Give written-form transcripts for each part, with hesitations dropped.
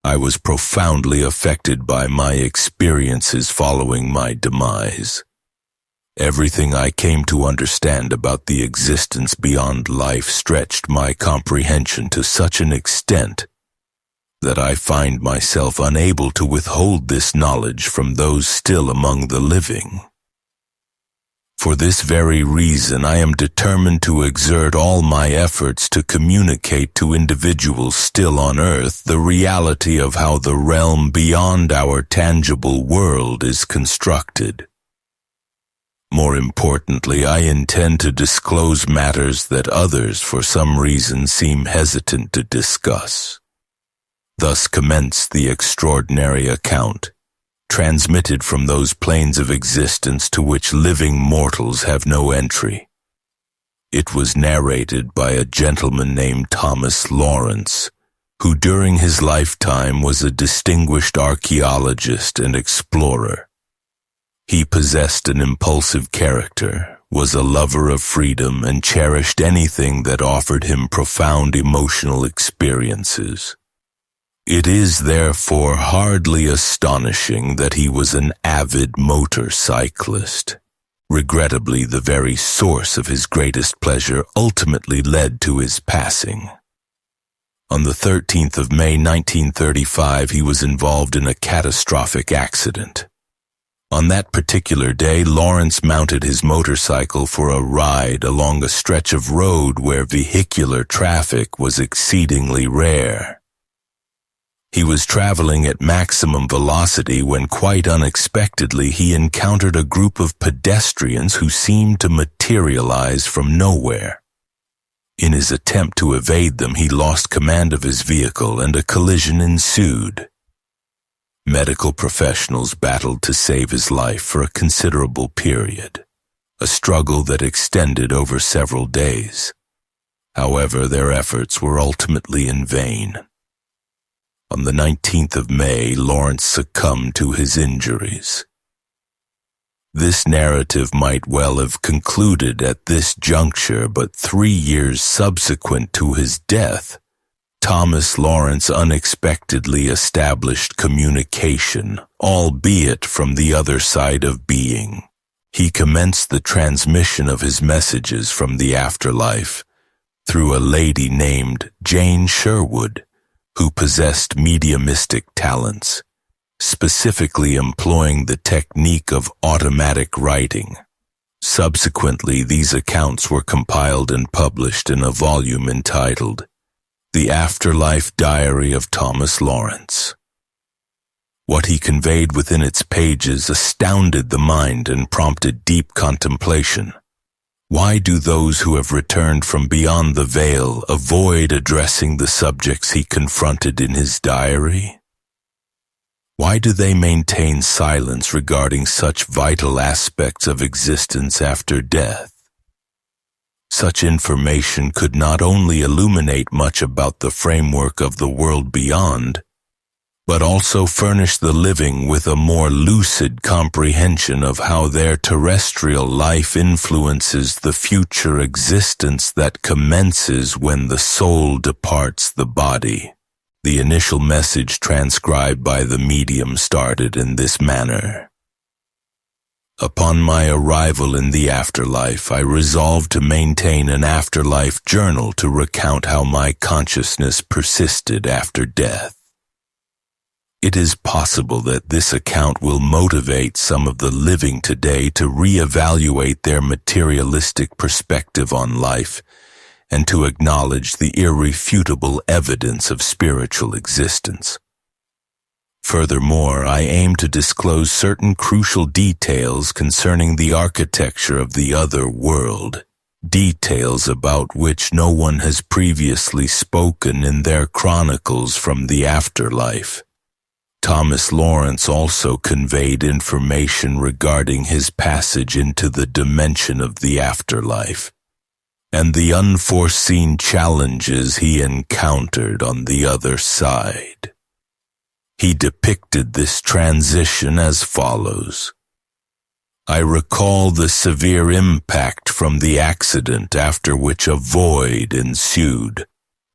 I was profoundly affected by my experiences following my demise. Everything I came to understand about the existence beyond life stretched my comprehension to such an extent that I find myself unable to withhold this knowledge from those still among the living. For this very reason, I am determined to exert all my efforts to communicate to individuals still on earth the reality of how the realm beyond our tangible world is constructed. More importantly, I intend to disclose matters that others for some reason seem hesitant to discuss. Thus commenced the extraordinary account, transmitted from those planes of existence to which living mortals have no entry. It was narrated by a gentleman named Thomas Lawrence, who during his lifetime was a distinguished archaeologist and explorer. He possessed an impulsive character, was a lover of freedom, and cherished anything that offered him profound emotional experiences. It is therefore hardly astonishing that he was an avid motorcyclist. Regrettably, the very source of his greatest pleasure ultimately led to his passing. On the 13th of May 1935, he was involved in a catastrophic accident. On that particular day, Lawrence mounted his motorcycle for a ride along a stretch of road where vehicular traffic was exceedingly rare. He was traveling at maximum velocity when quite unexpectedly he encountered a group of pedestrians who seemed to materialize from nowhere. In his attempt to evade them, he lost command of his vehicle and a collision ensued. Medical professionals battled to save his life for a considerable period, a struggle that extended over several days. However, their efforts were ultimately in vain. On the 19th of May, Lawrence succumbed to his injuries. This narrative might well have concluded at this juncture, but 3 years subsequent to his death, Thomas Lawrence unexpectedly established communication, albeit from the other side of being. He commenced the transmission of his messages from the afterlife through a lady named Jane Sherwood, who possessed mediumistic talents, specifically employing the technique of automatic writing. Subsequently, these accounts were compiled and published in a volume entitled The Afterlife Diary of Thomas Lawrence. What he conveyed within its pages astounded the mind and prompted deep contemplation. Why do those who have returned from beyond the veil avoid addressing the subjects he confronted in his diary? Why do they maintain silence regarding such vital aspects of existence after death? Such information could not only illuminate much about the framework of the world beyond, but also furnish the living with a more lucid comprehension of how their terrestrial life influences the future existence that commences when the soul departs the body. The initial message transcribed by the medium started in this manner. Upon my arrival in the afterlife, I resolved to maintain an afterlife journal to recount how my consciousness persisted after death. It is possible that this account will motivate some of the living today to reevaluate their materialistic perspective on life and to acknowledge the irrefutable evidence of spiritual existence. Furthermore, I aim to disclose certain crucial details concerning the architecture of the other world, details about which no one has previously spoken in their chronicles from the afterlife. Thomas Lawrence also conveyed information regarding his passage into the dimension of the afterlife and the unforeseen challenges he encountered on the other side. He depicted this transition as follows. I recall the severe impact from the accident, after which a void ensued.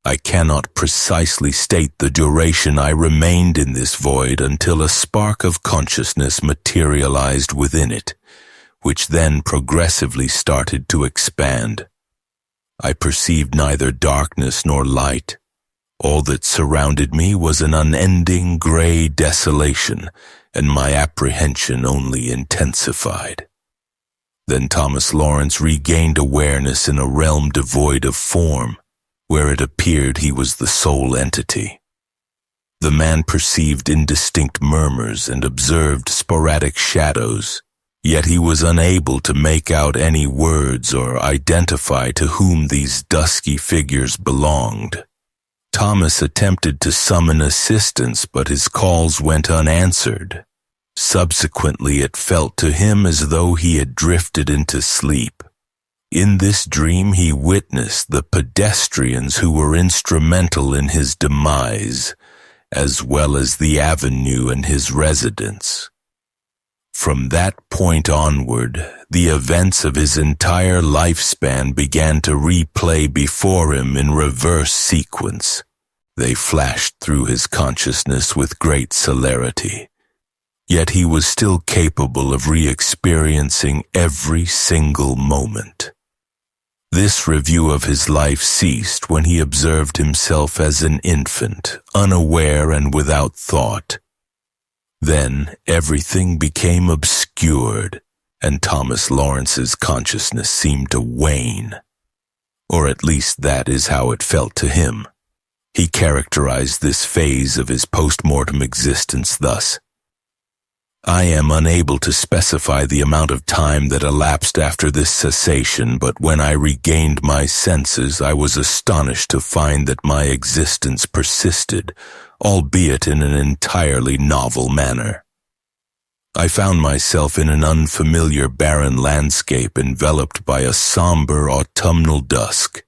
I cannot precisely state the duration I remained in this void until a spark of consciousness materialized within it, which then progressively started to expand. I perceived neither darkness nor light. All that surrounded me was an unending gray desolation, and my apprehension only intensified. Then Thomas Lawrence regained awareness in a realm devoid of form, where it appeared he was the sole entity. The man perceived indistinct murmurs and observed sporadic shadows, yet he was unable to make out any words or identify to whom these dusky figures belonged. Thomas attempted to summon assistance, but his calls went unanswered. Subsequently, it felt to him as though he had drifted into sleep. In this dream, he witnessed the pedestrians who were instrumental in his demise, as well as the avenue and his residence. From that point onward, the events of his entire lifespan began to replay before him in reverse sequence. They flashed through his consciousness with great celerity. Yet he was still capable of re-experiencing every single moment. This review of his life ceased when he observed himself as an infant, unaware and without thought. Then everything became obscured, and Thomas Lawrence's consciousness seemed to wane. Or at least that is how it felt to him. He characterized this phase of his post-mortem existence thus: I am unable to specify the amount of time that elapsed after this cessation, but when I regained my senses, I was astonished to find that my existence persisted, albeit in an entirely novel manner. I found myself in an unfamiliar barren landscape enveloped by a somber autumnal dusk.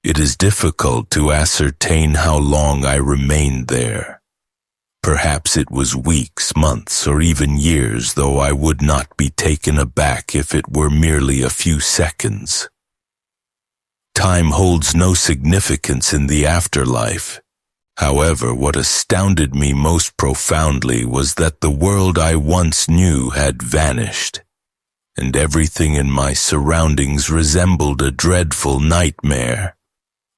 It is difficult to ascertain how long I remained there. Perhaps it was weeks, months, or even years, though I would not be taken aback if it were merely a few seconds. Time holds no significance in the afterlife. However, what astounded me most profoundly was that the world I once knew had vanished, and everything in my surroundings resembled a dreadful nightmare.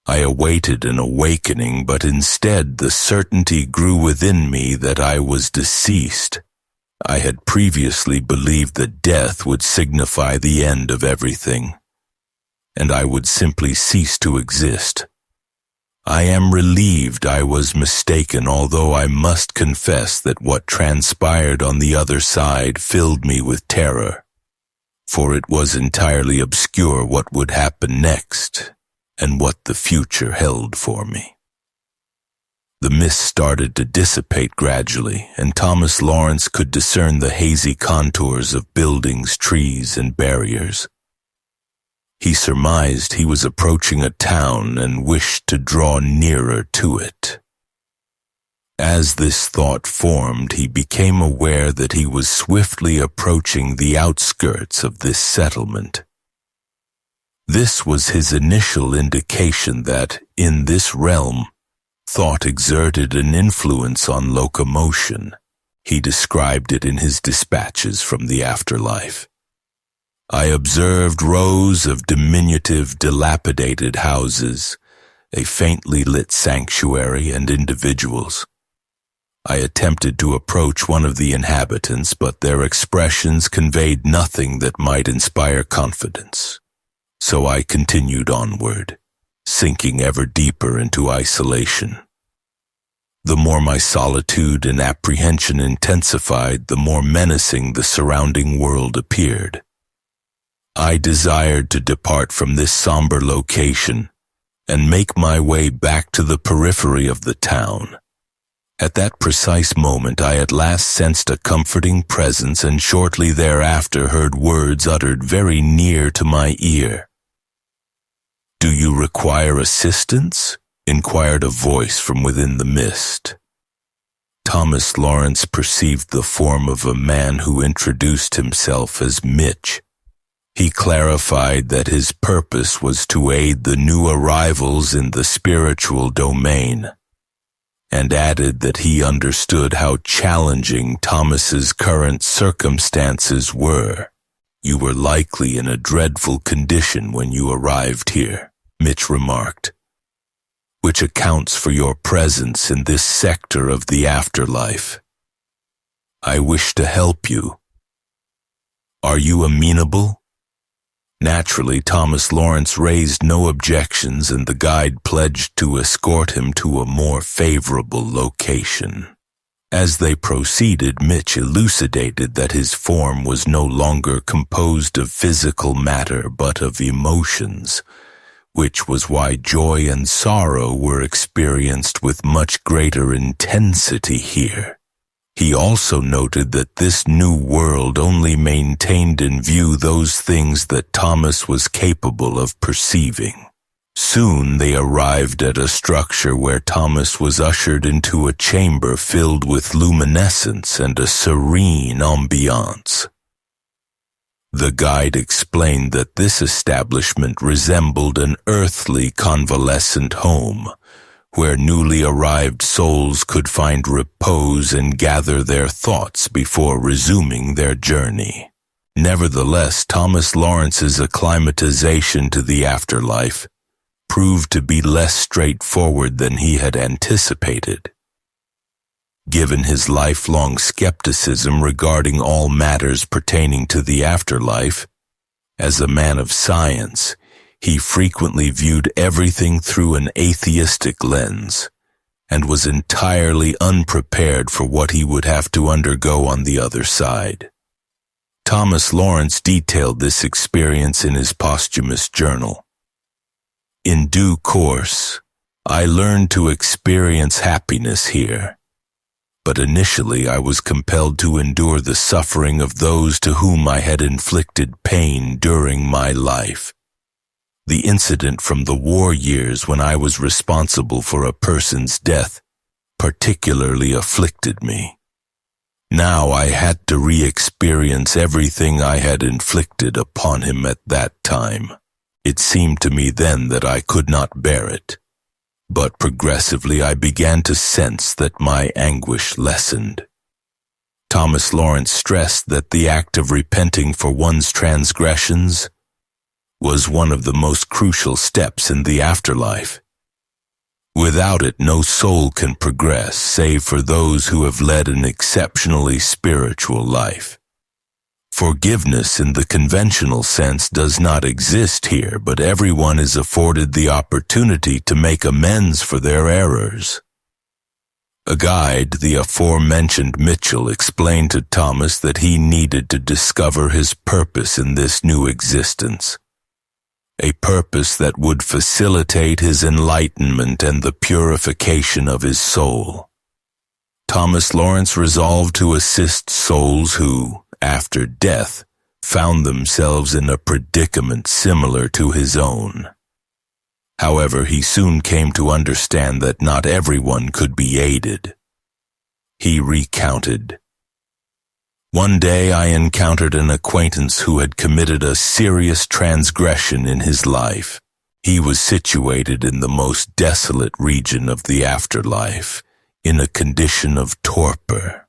I awaited an awakening, but instead the certainty grew within me that I was deceased. I had previously believed that death would signify the end of everything, and I would simply cease to exist. I am relieved I was mistaken, although I must confess that what transpired on the other side filled me with terror, for it was entirely obscure what would happen next, and what the future held for me. The mist started to dissipate gradually, and Thomas Lawrence could discern the hazy contours of buildings, trees, and barriers. He surmised he was approaching a town and wished to draw nearer to it. As this thought formed, he became aware that he was swiftly approaching the outskirts of this settlement. This was his initial indication that, in this realm, thought exerted an influence on locomotion. He described it in his dispatches from the afterlife. I observed rows of diminutive, dilapidated houses, a faintly lit sanctuary, and individuals. I attempted to approach one of the inhabitants, but their expressions conveyed nothing that might inspire confidence. So I continued onward, sinking ever deeper into isolation. The more my solitude and apprehension intensified, the more menacing the surrounding world appeared. I desired to depart from this somber location and make my way back to the periphery of the town. At that precise moment, I at last sensed a comforting presence, and shortly thereafter heard words uttered very near to my ear. "Do you require assistance?" inquired a voice from within the mist. Thomas Lawrence perceived the form of a man who introduced himself as Mitch. He clarified that his purpose was to aid the new arrivals in the spiritual domain, and added that he understood how challenging Thomas's current circumstances were. "You were likely in a dreadful condition when you arrived here," Mitch remarked, "which accounts for your presence in this sector of the afterlife. I wish to help you. Are you amenable?" Naturally, Thomas Lawrence raised no objections, and the guide pledged to escort him to a more favorable location. As they proceeded, Mitch elucidated that his form was no longer composed of physical matter but of emotions, which was why joy and sorrow were experienced with much greater intensity here. He also noted that this new world only maintained in view those things that Thomas was capable of perceiving. Soon they arrived at a structure where Thomas was ushered into a chamber filled with luminescence and a serene ambiance. The guide explained that this establishment resembled an earthly convalescent home, where newly arrived souls could find repose and gather their thoughts before resuming their journey. Nevertheless, Thomas Lawrence's acclimatization to the afterlife proved to be less straightforward than he had anticipated. Given his lifelong skepticism regarding all matters pertaining to the afterlife, as a man of science, he frequently viewed everything through an atheistic lens, and was entirely unprepared for what he would have to undergo on the other side. Thomas Lawrence detailed this experience in his posthumous journal. "In due course, I learned to experience happiness here, but initially I was compelled to endure the suffering of those to whom I had inflicted pain during my life. The incident from the war years when I was responsible for a person's death particularly afflicted me. Now I had to re-experience everything I had inflicted upon him at that time. It seemed to me then that I could not bear it, but progressively I began to sense that my anguish lessened." Thomas Lawrence stressed that the act of repenting for one's transgressions was one of the most crucial steps in the afterlife. Without it, no soul can progress, save for those who have led an exceptionally spiritual life. Forgiveness in the conventional sense does not exist here, but everyone is afforded the opportunity to make amends for their errors. A guide, the aforementioned Mitchell, explained to Thomas that he needed to discover his purpose in this new existence, a purpose that would facilitate his enlightenment and the purification of his soul. Thomas Lawrence resolved to assist souls who, after death, found themselves in a predicament similar to his own. However, he soon came to understand that not everyone could be aided. He recounted, "One day I encountered an acquaintance who had committed a serious transgression in his life. He was situated in the most desolate region of the afterlife, in a condition of torpor.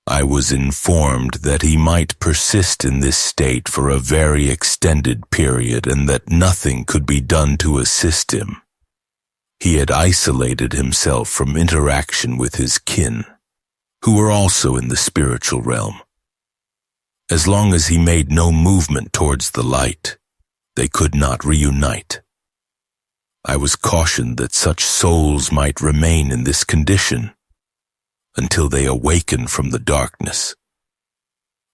I was informed that he might persist in this state for a very extended period and that nothing could be done to assist him. He had isolated himself from interaction with his kin, who were also in the spiritual realm. As long as he made no movement towards the light, they could not reunite. I was cautioned that such souls might remain in this condition until they awaken from the darkness.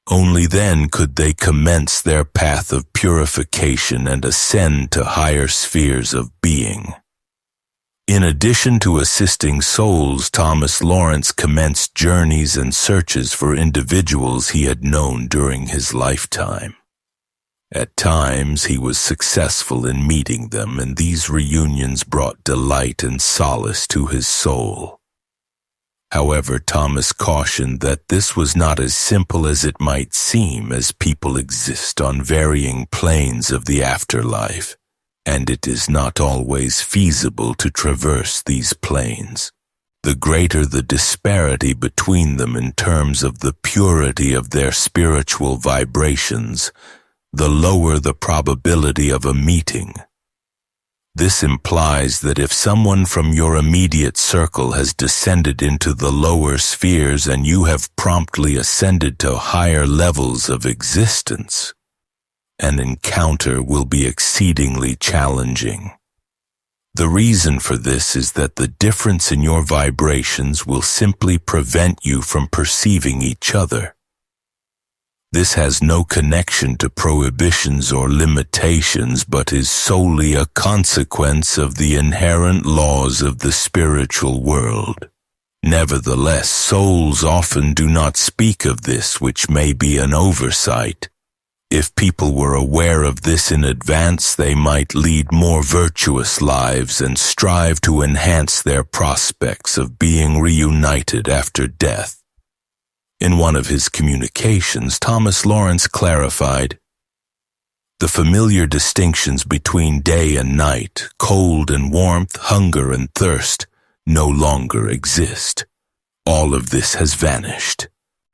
Only then could they commence their path of purification and ascend to higher spheres of being." In addition to assisting souls, Thomas Lawrence commenced journeys and searches for individuals he had known during his lifetime. At times, he was successful in meeting them, and these reunions brought delight and solace to his soul. However, Thomas cautioned that this was not as simple as it might seem, as people exist on varying planes of the afterlife, and it is not always feasible to traverse these planes. The greater the disparity between them in terms of the purity of their spiritual vibrations, the lower the probability of a meeting. This implies that if someone from your immediate circle has descended into the lower spheres and you have promptly ascended to higher levels of existence, an encounter will be exceedingly challenging. The reason for this is that the difference in your vibrations will simply prevent you from perceiving each other. This has no connection to prohibitions or limitations, but is solely a consequence of the inherent laws of the spiritual world. Nevertheless, souls often do not speak of this, which may be an oversight. If people were aware of this in advance, they might lead more virtuous lives and strive to enhance their prospects of being reunited after death. In one of his communications, Thomas Lawrence clarified, "The familiar distinctions between day and night, cold and warmth, hunger and thirst, no longer exist. All of this has vanished.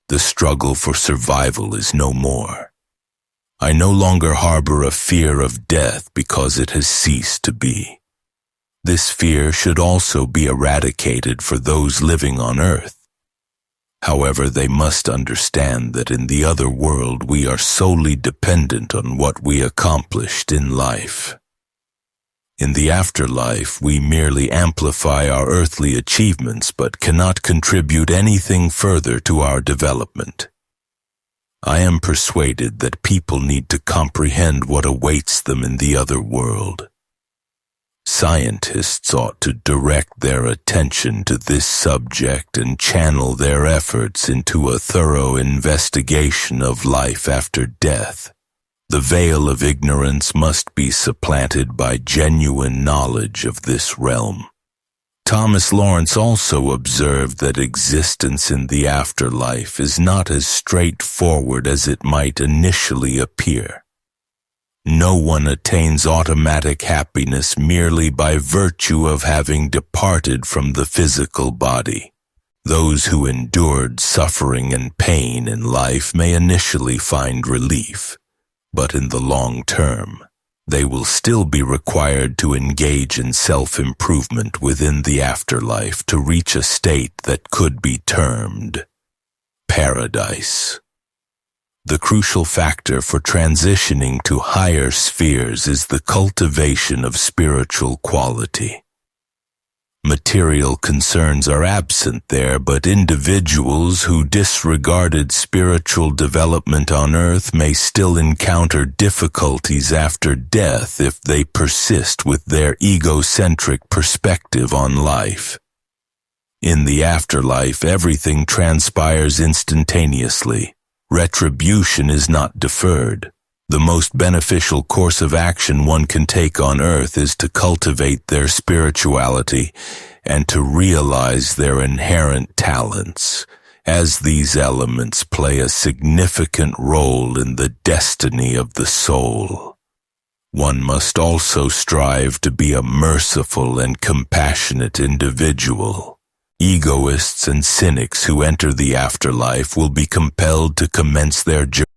The struggle for survival is no more. I no longer harbor a fear of death because it has ceased to be. This fear should also be eradicated for those living on earth. However, they must understand that in the other world we are solely dependent on what we accomplished in life. In the afterlife, we merely amplify our earthly achievements but cannot contribute anything further to our development. I am persuaded that people need to comprehend what awaits them in the other world. Scientists ought to direct their attention to this subject and channel their efforts into a thorough investigation of life after death. The veil of ignorance must be supplanted by genuine knowledge of this realm." Thomas Lawrence also observed that existence in the afterlife is not as straightforward as it might initially appear. No one attains automatic happiness merely by virtue of having departed from the physical body. Those who endured suffering and pain in life may initially find relief, but in the long term, they will still be required to engage in self-improvement within the afterlife to reach a state that could be termed paradise. The crucial factor for transitioning to higher spheres is the cultivation of spiritual quality. Material concerns are absent there, but individuals who disregarded spiritual development on earth may still encounter difficulties after death if they persist with their egocentric perspective on life. In the afterlife, everything transpires instantaneously. Retribution is not deferred. The most beneficial course of action one can take on earth is to cultivate their spirituality and to realize their inherent talents, as these elements play a significant role in the destiny of the soul. One must also strive to be a merciful and compassionate individual. Egoists and cynics who enter the afterlife will be compelled to commence their journey